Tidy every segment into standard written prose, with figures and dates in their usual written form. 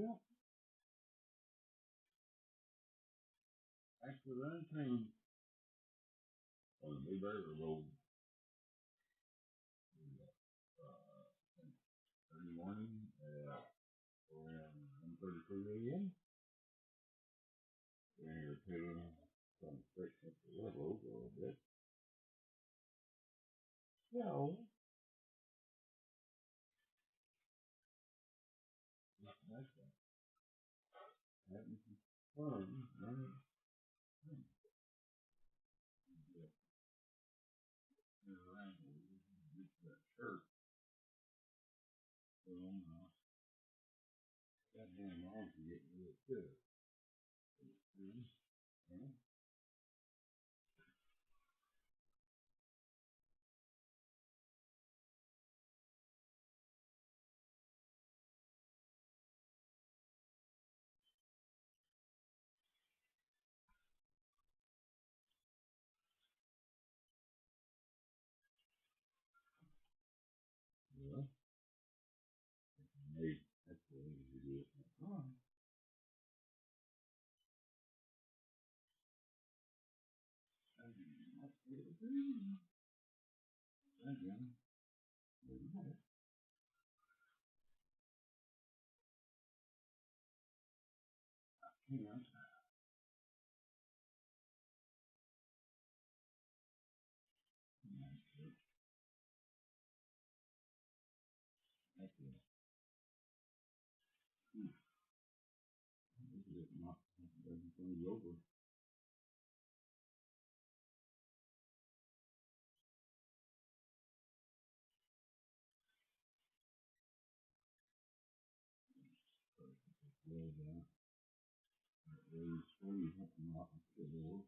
Well, actually running train on the Blueberry Road uh, early morning at around 1:33 a.m. We're here to some straighten up the railroad a little bit. So, that's having some fun running train. Around that shirt put on goddamn arms to get rid of it. Yeah. Well, maybe that's the way to do it. Oh, that's good. Again, maybe not. Yeah. That's it. This is not everything's over. Well, there's 40 something off the door.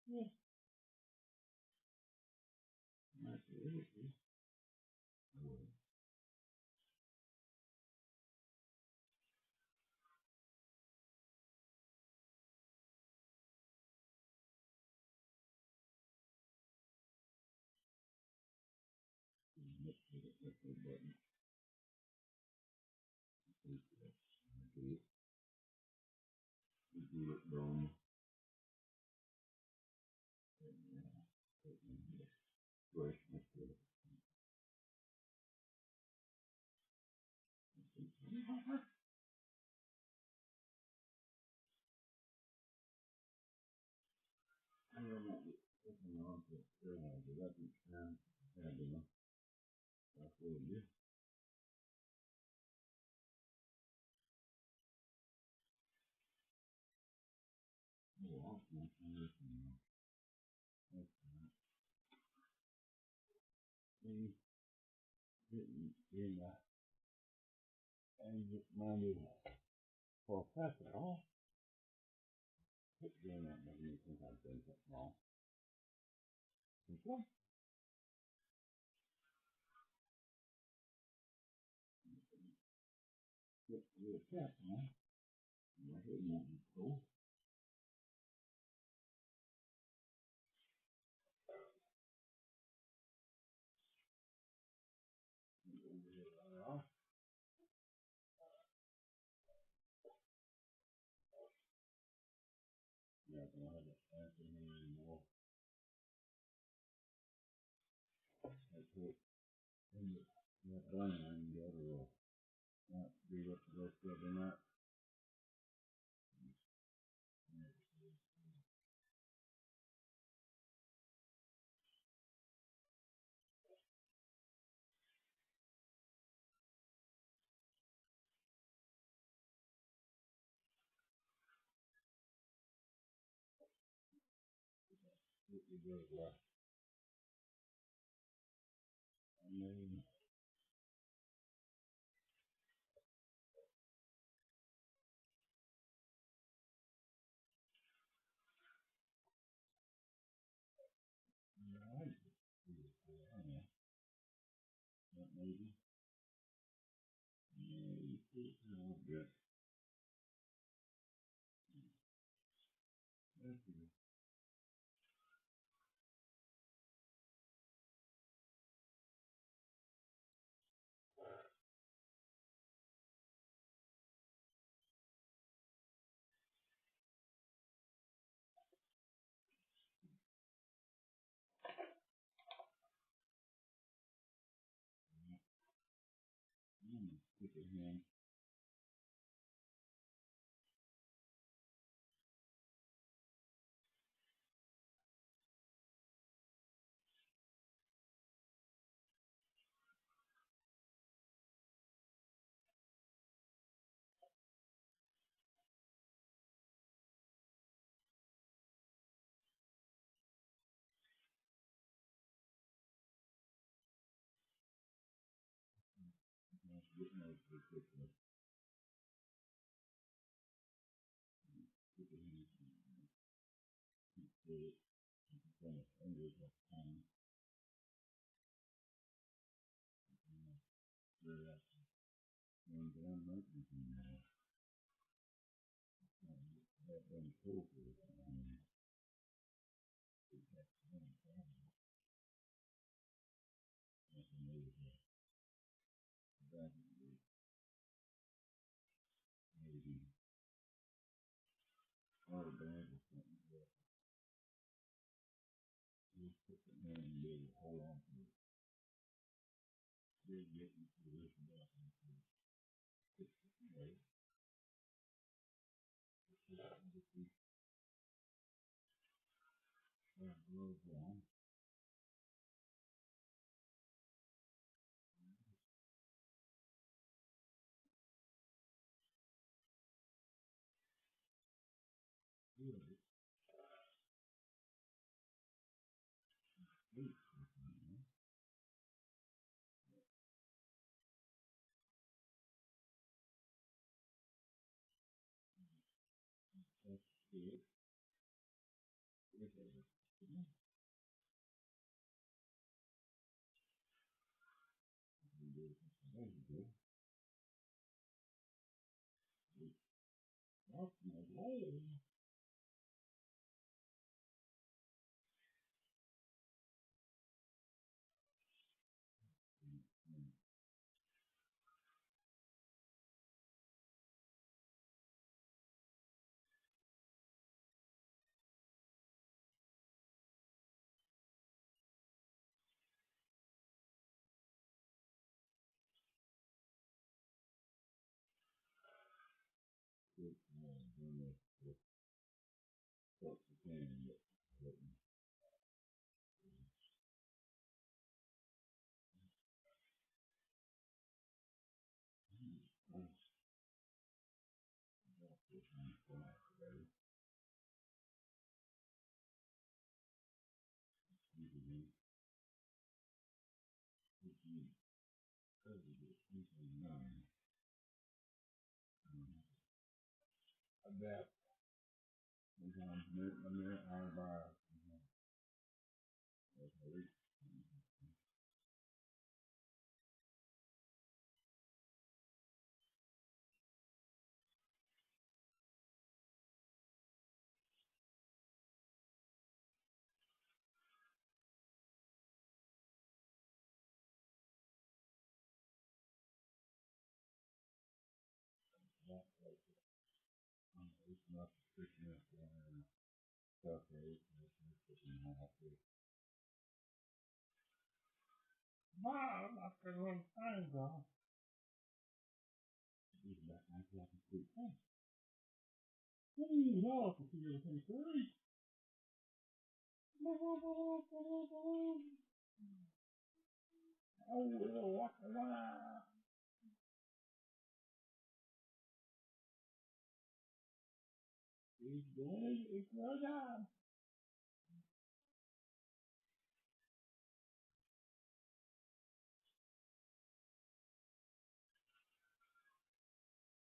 Yeah. That's it. Well, that's it. That's the button. That's it. You do it, boom. Great. That's it. I don't know. Looking on to that each time. And, that's what it is. Oh, I'm not listening. That's not. Me, didn't, and just minded for a second. Oh, quit doing that. Maybe you think I've done something wrong. Okay. Get a check, man. Like it won't be cool. Yeah, I don't have a pass in here anymore. That's it. And that blame, I can go to not do what the rest of the night. What you do, I mean, I don't know. But maybe. Maybe. No, good. That's good. him. Get no particular. Keep it in. Keep it. Keep it. Fingers like time. Very active. And then might be that one cool for it. Maybe. Oh, bad or something. Just put the hand in there and hold on to it. Still getting to this stuff. Right? Just keep that gloves on. Good. Good. That's good. Good. That's good. That's my way. Good. Then the what's the thing that you can do? You can nine. Adapt. Sometimes a minute hour by. That's a week. It's not thickness and stuff. Right? Mom, I can run times off. He's back like a quick thing. What do you know if you're going to say? Oh, we'll walk around. He's doing it. It's your job.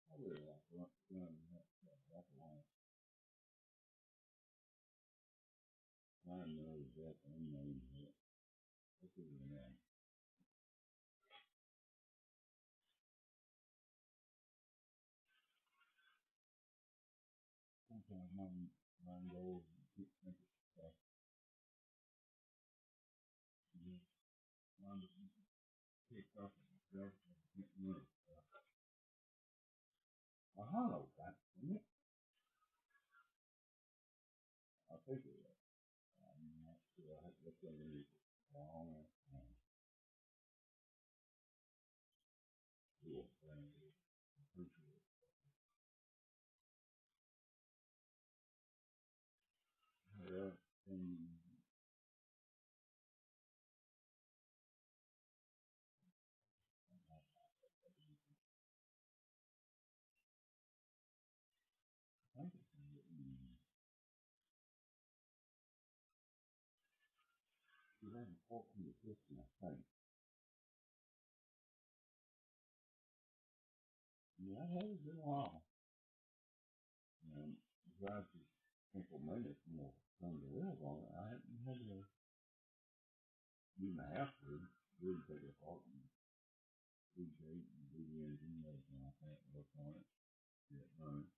I really like running that long. I know that. I know that. This is an end. Sometimes my goal is to keep thinking stuff. Just want to pick up myself and get rid of stuff. Well, hello, that's it. I'll take it. I'm not sure. I have to look at it long and cool. 2014 or 15, I think. Yeah, I had it been a while. And the guys just Pennsylvania, some of the wheels on it. I hadn't had to do my half to really take it apart and reshape and do the engine and everything like that. Work on it. Get it running.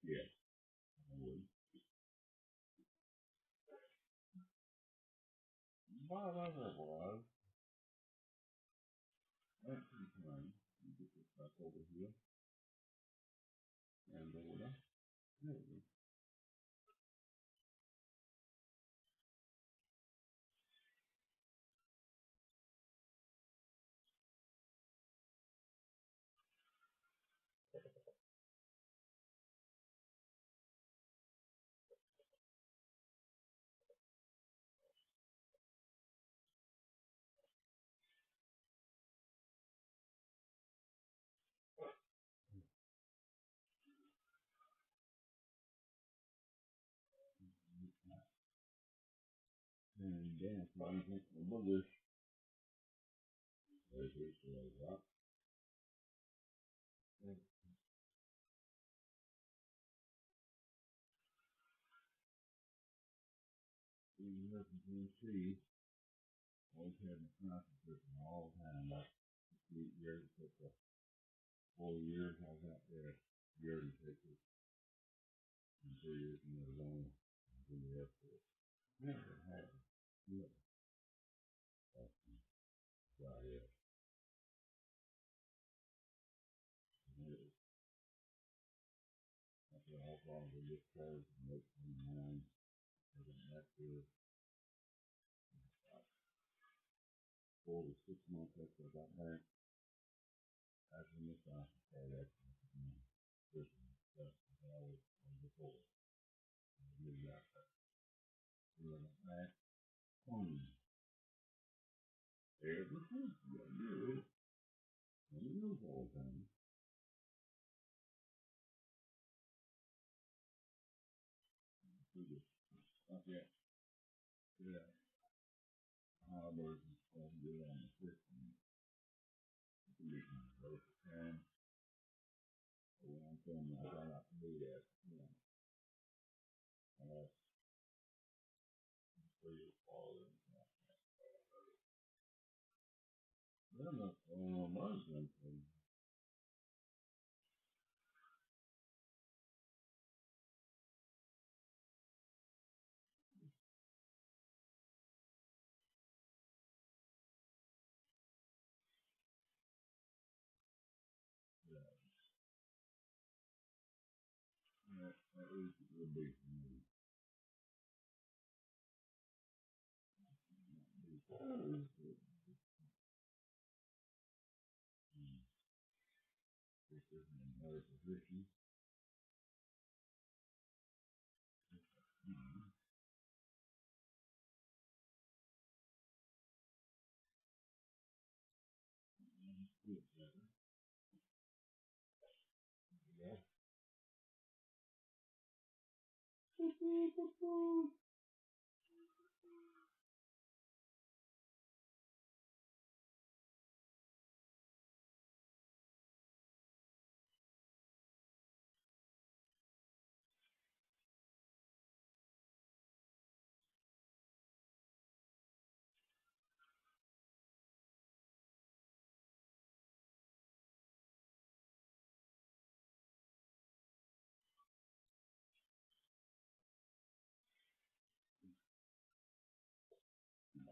Yeah, I would. But otherwise, that's pretty fine. You get this back over here and over there. There we go. And then if I think about this, there's this way up. And even here from Tennessee, always had my concentration all the time. Like 8 years, took 4 years, I was out there, year in Texas, and 3 years in Arizona, I was in the Air Force. Never had it. Yeah. That's right, yeah. And it was, after how long we just started in 1899, I went back there about 4 to 6 months after I got back. I was in this office, started asking me, Christian stuff, that I was on before. I really got that. We went back, home, everything, you gotta deal with it. And you know all the time. We just, like that, yeah, harbors and stuff, get on the system. We can go for time. But when I'm telling you, I try not to do that, you know, unless for your father and stuff. But I'm not throwing on my something. Yeah, that is the big for me. Because, this is another position. Good, yeah.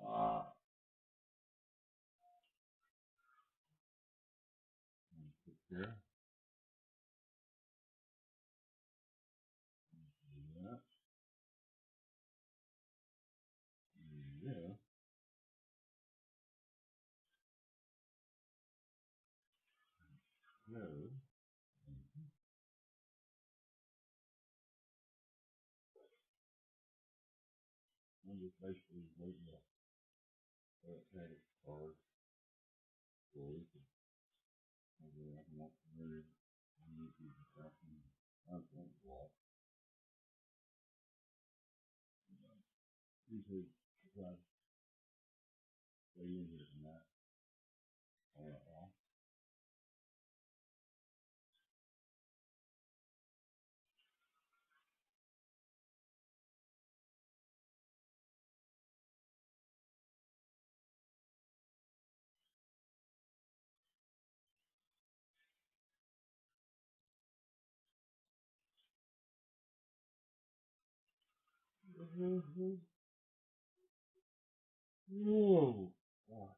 Ah, yeah, yeah, yeah, no. I'm just basically waiting for a credit card so we can, maybe I can walk through and you can talk and I won't walk. Usually, stay in here tonight. All right, well. Whoa. God.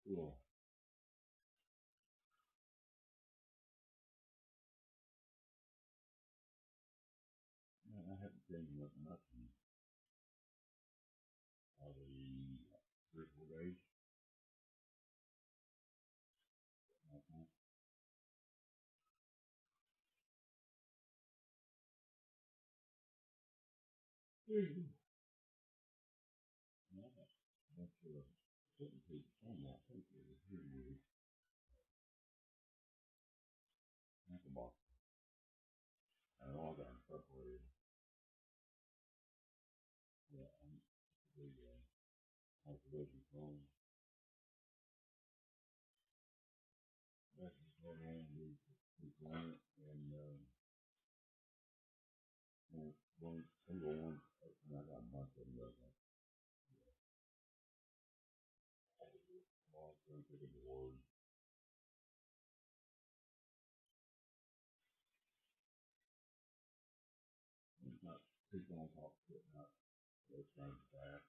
Cool. Man, I haven't changed up nothing out of the 3 or 4 days. Nothing. No, that's certain people somewhere. I think it was here you think about. I know I got separated. Yeah, the isolation phone. That's just what I want to do. Keep running and one single one. And I got a bunch of them. Like, all I'm thinking the word. It's not people don't talk shit. Not those kinds of bad.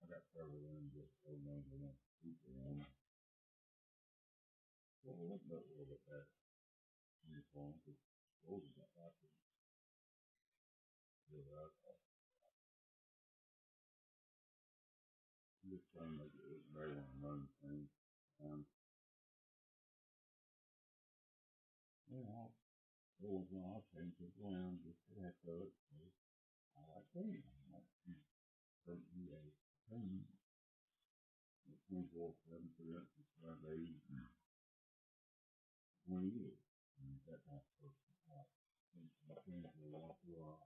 I got several of them just so names they want to keep them. Well, look at a little bit that uniform. Those are not that. I'm just trying to make it look better when I'm running things. Um, yeah, I'll change it around just to heck of it. I like painting. I like painting a painting. 24/7 for that, 5 days, 20 years. And that kind of person. My parents were all through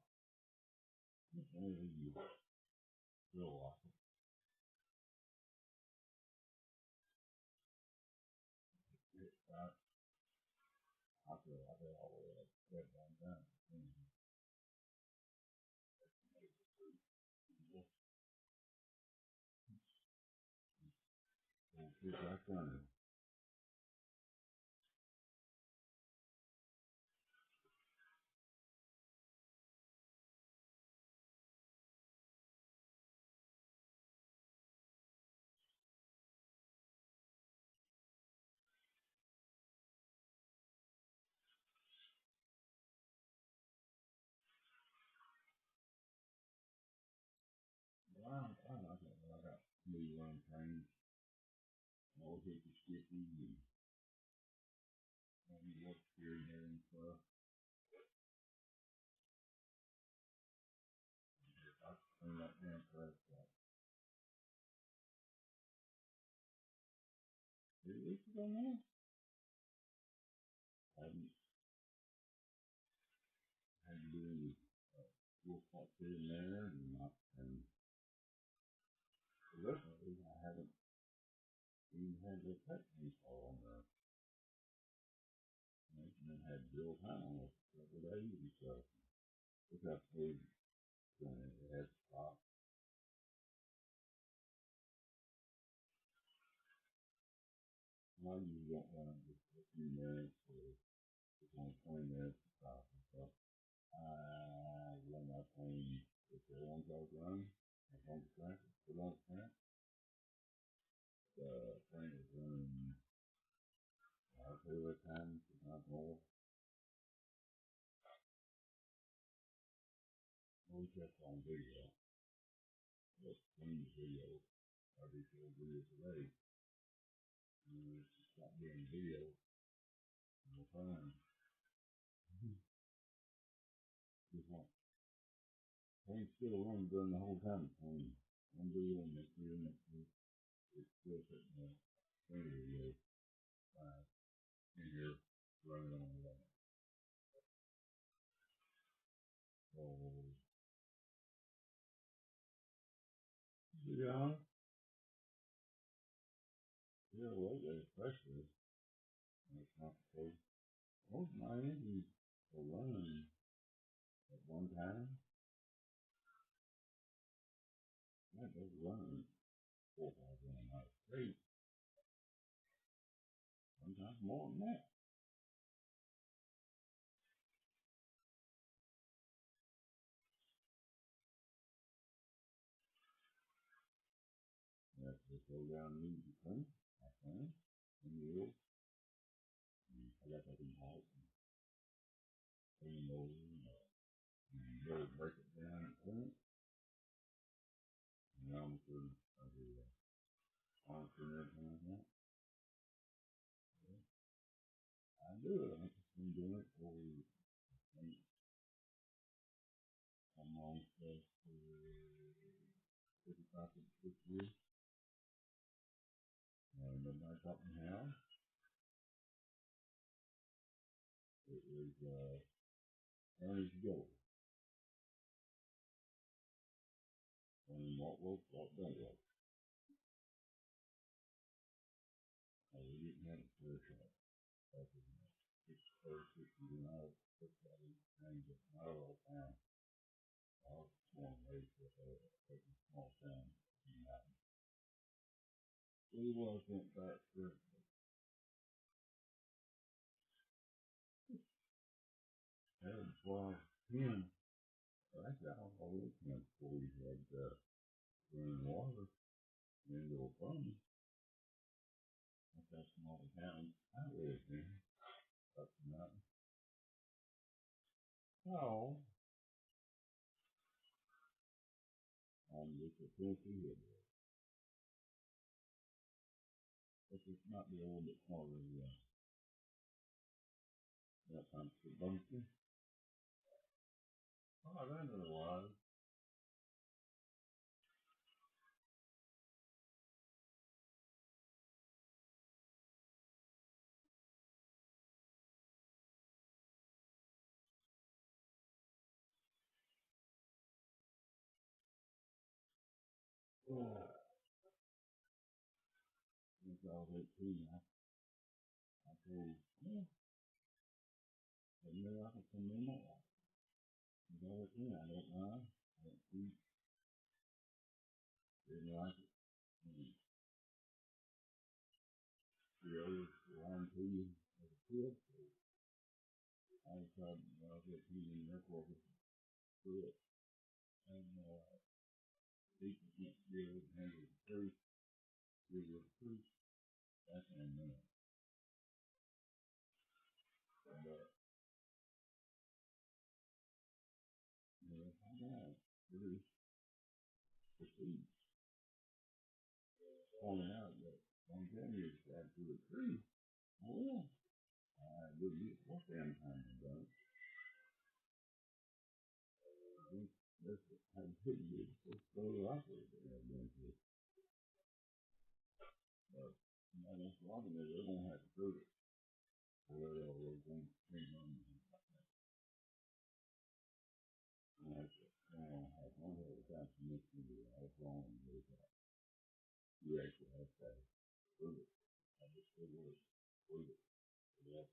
it's only you feel like it. I feel all the way like that one time. It's like running. I like it. I got me run trains. All hit the sticky and you work here and there and stuff. I clean that damn crap up. At least you don't know. I haven't had to do any work out here and there and not and the rest of it I haven't even had the tech install on there. And then had Bill Town a couple of days and stuff. It got paid and it had stopped. I usually don't run just a few minutes or it's only 20 minutes to stop and stuff. I run that thing if the ones I was running, as long as that, the long track, the train was running, I say that time, it's not more. We kept on video, but clean video, I do 4 videos a day, and it's not being video, time. Just like, pain still running during the whole time it's pain. One day and next year, it's still sitting there. Anyway, in here, running on the way. So, yeah, lately, especially, when it's not so. Most of my engines are running at one time. Yeah, they're running 4,000 miles straight. Sometimes more than that. You have to slow down and eat some, I can, in the hills. I got that in house and clean over and really break it down and clean it. And I'm sure I do honest and everything like that. I do it. I've just been doing it for almost 55 to 6 years. Nobody taught me how. It was Ernest Gill. And what works, what don't work. We didn't have a clear shot. Back in 60s and I was things that not all the time. I was born and raised with a small town. We wasn't that good. Had 12, 10. Actually, I was always 10 before we had running water into a fund. That's that small town I lived in. Up the mountain. So, I'm just a Tennessee here. But it might be a little bit smaller than that time for Bunker. Oh, I ran it a while. Oh, since I was 18, I told, yeah, I knew I could come in more. You know, again, I don't mind. I don't eat. Didn't like it. And the others around to you as a kid. I tried, when I was 18 in the Air Force, through it. And, people can't be able to handle the truth. Give you the truth. That's an minute. And, I know. Really proceed. Pointing out that one time you got to the tree. Well, I didn't get what damn time you done. That's how big it is. It's so likely to have been to it. But, that's a lot of it. They're going to have to prove it. Or they're going to change on you. And that's it. I have one of the times you missed me. I was wrong with that. You actually have to prove it. I just said, prove it. Yeah.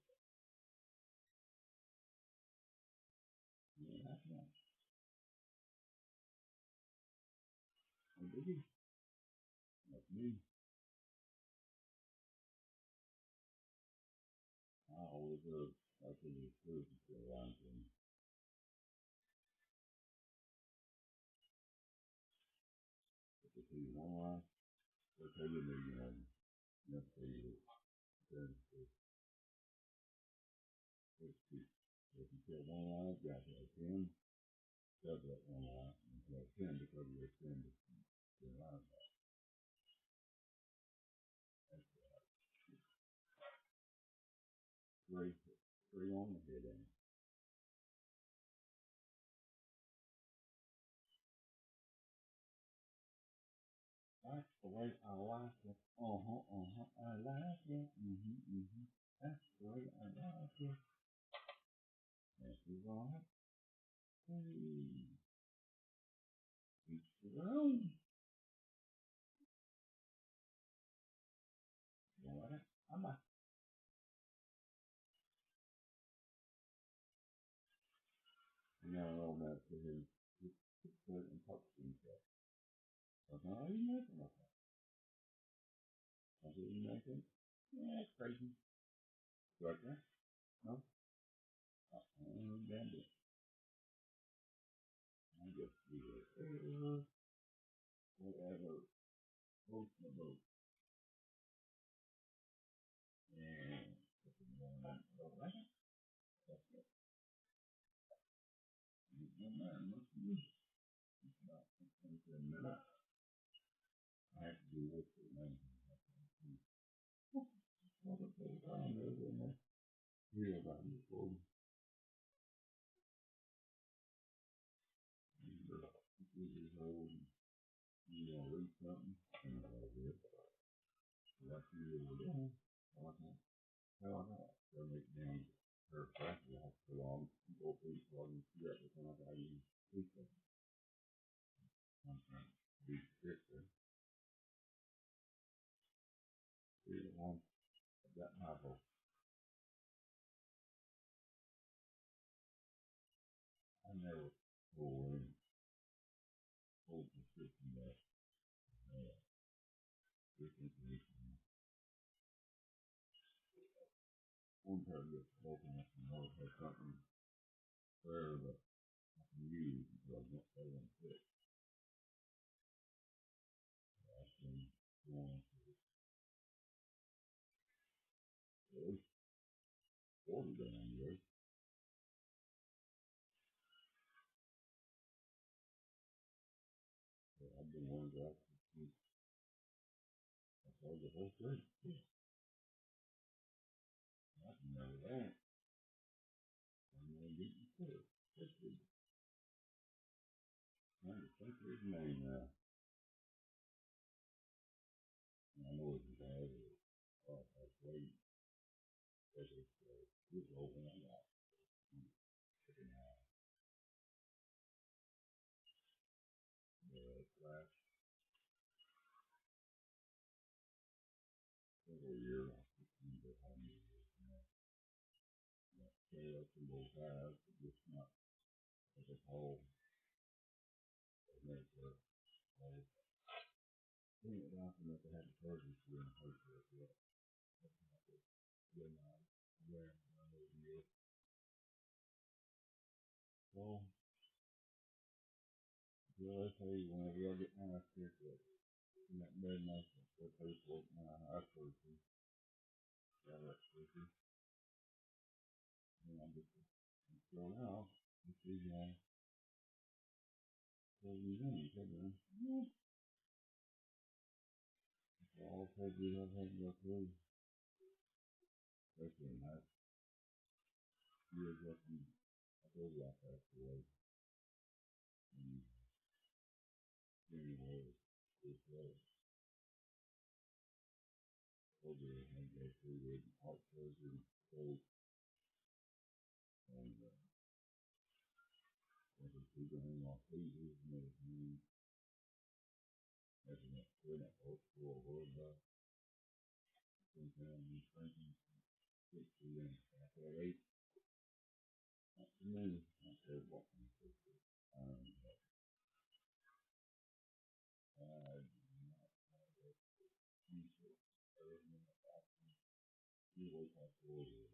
Yeah, that's right. And did he? Like me. I always heard, I think it's true for a long time. If they tell you one lie, they'll tell you a million of them. They'll tell you then it's two. If you tell one lie, you got to have 10. Tell that one lie, and you have 10 because you're 10 to lie about. That's great. tree on the head end. That's the way I like it. I like it. That's the way I like it. This is all. Hey, each their own. You know what? I'm a. You know, that to his foot and touch himself. But now you making it. That's what you making? Yeah, it's crazy. Right there? No? Damn it. I just do it. Whatever. Boat in the boat. And if you want to go right, that's it. No matter what you do, it's about 10 minutes. I have to do this for me. What a full time is in there. Real about it. For years old, you want to read something, and I was it. Like you were doing. I like that. Hell, I know. They'll make down her fast. You have to go on, go through the plug and see everything like I use. I'm trying to be stricter. You know, that Bible. I never pull in full prescription that this information. One time I get spoken up and know if something where that I can use because I'm not saying it. I've been going for at least 40 damn years. So I've been one guy since I told the whole thing. I can never that. I'm going to get you to it. I'm trying to think of his name now. I know it's bad. Oh, that's great. Because it's over and out. Last several years, I remember how many years now. Sales from both sides, just not as a whole. They make the whole thing it out and that they had the surgery to in place of it. Then, where I know you. So, I tell you, whenever y'all get my sick, in that bed, nice, they'll pay for my eye surgery. Yeah, that's surgery. And I'm just, so now, you see, so you know, you said, all surgery I've had to go through, especially in that years after I told you I passed away. And anyway, it's surgery I had to go through with heart surgery, stroke, and was a people in my features and everything. That's not good at all for a word about sometimes you thinking 60 and after 8. Not to me, I said, what can I say? I you wake up early.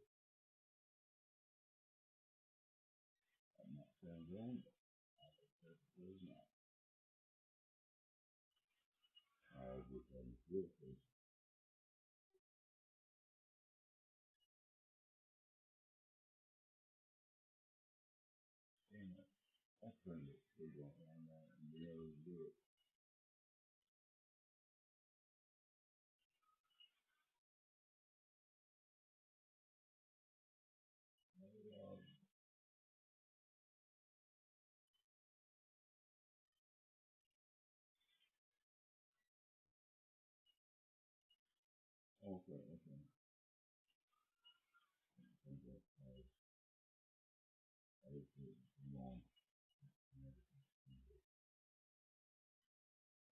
I'm not saying wrong, but it was not. I was just having a good face. And that's when they go around there and be able to do it. Okay, okay. I was long.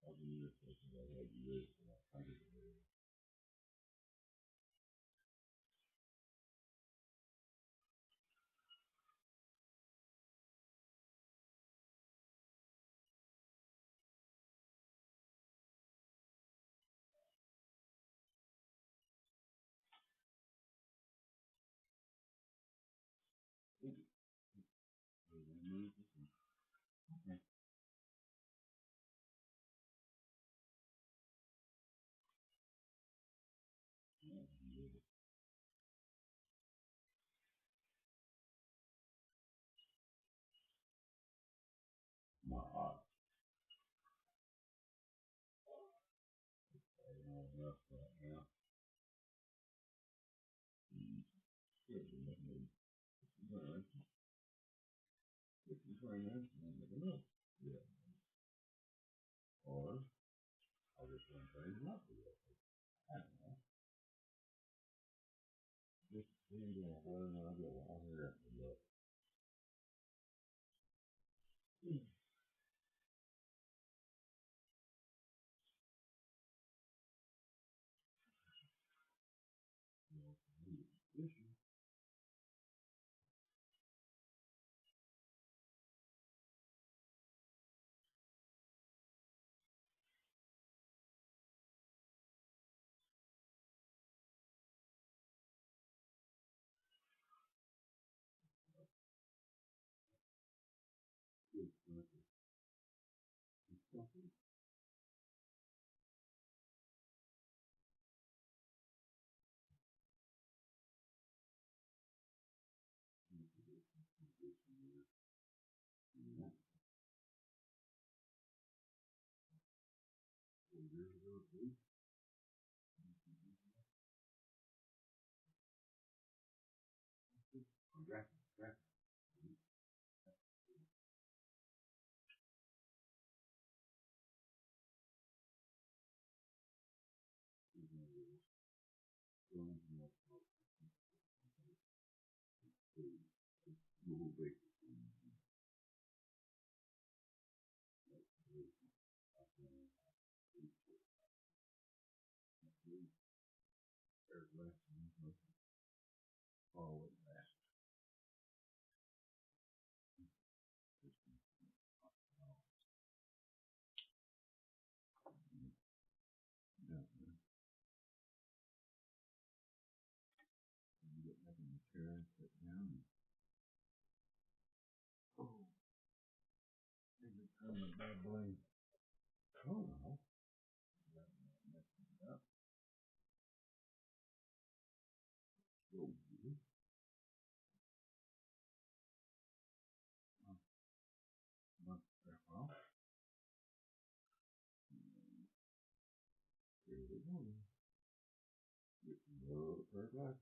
I'll be years later, I had years for that. I did it. My heart. I don't know enough right now. Good, you know, right. It's very nice. I never know. Yeah. Or I'll just run things not to it. I don't know. Just seems like whether or not I get out here after that. Always back. Yeah. You get up in the chair and sit down and oh, every time a babbling call, up, go you. But well, here we go. Get the pair of glasses.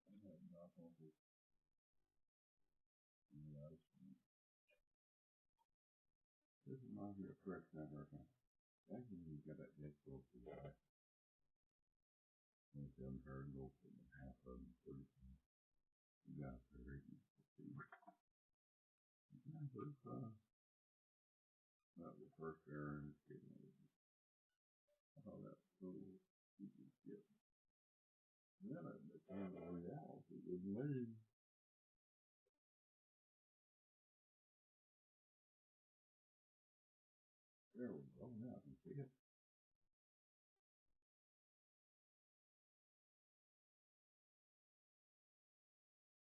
You know, knock on this. This reminds me of Fred Sandberg. I think he's got that next book for that. When it's done her and go for the half of them, 30. You got it there. Yeah, that was the first error. I thought that was so easy to get. Yeah, the time of reality was made. There we go. Now I can see it.